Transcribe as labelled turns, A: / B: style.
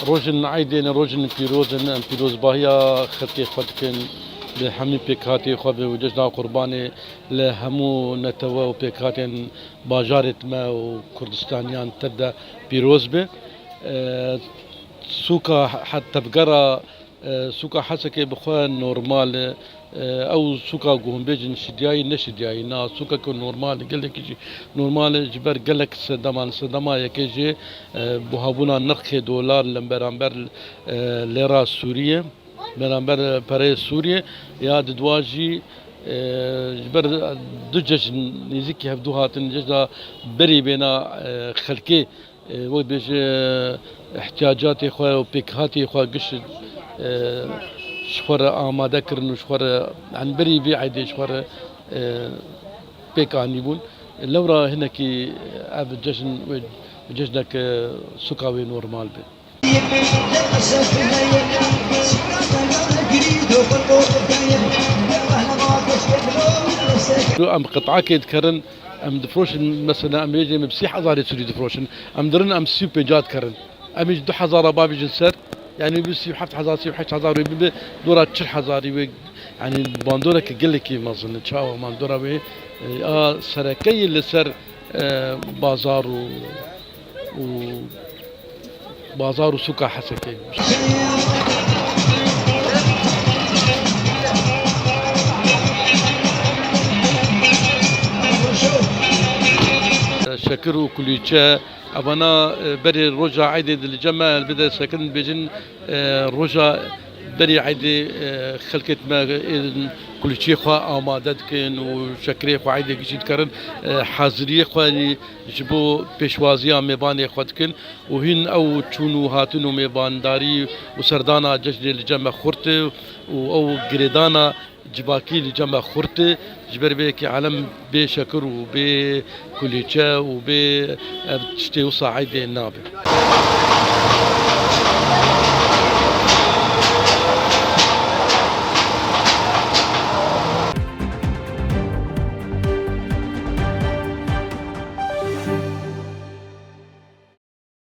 A: روجن عيدين روجن بيروزن بيروز باهيا خلقي خدكن بحمي بيكاتي خو وججنا قرباني لهمو نتوا وبيكاتين باجارت ما وكردستانيان تبدا بيروز به سوكا حتى بقرا سوكا حسكي بخوا نورمال او سوكا قوم بيجن شدياي نشدياي نا سوكا كون نورمال قال لك يجي نورمال جبر قال لك سدما يكجي بوهابونا نرخ دولار لمبرامبر ليرا سوريه برامبر بري سوريه يا دواجي جبر دجاج نزيكي هبدو هاتن جدا بري بينا خلكي وقت بيج احتياجاتي خويا وبيكهاتي خويا قش شخور آماده كرن وشخور عن بري بي عيدي شخور بيك عنيبون لورا هنا كي اب جشن جشنك سكاوي نورمال بي ام قطعه كيتكرن ام دفروشن مثلا ام يجي بسيح ازاري سوري دفروشن ام درن ام سيبي جات كرن ام يجي 2000 بابي جنسر يعني بس يحط حزار سيب حش حزار دورة تشر حزاري يعني باندورا كقول لك ما ظن تشاو باندورا به سركي اللي سر بازار و بازار وسوق حسكي شكروا كليتشا أبنا بري رجع عيد الجمال بدأ سكن بيجن رجع بري عيد خلقت ما كل شيء خوا آمادة كن وشكري خوا عيد جديد كرن حاضرية خواني جبو بيشوازيا مباني خود كن وهن أو تشونو هاتنو مبان داري وسردانا جشن الجمع خورت أو جريدانا جباكي لجمع خورت جبر بيك عالم بشكر وبكليتشا وب تشتي وصاعد النابه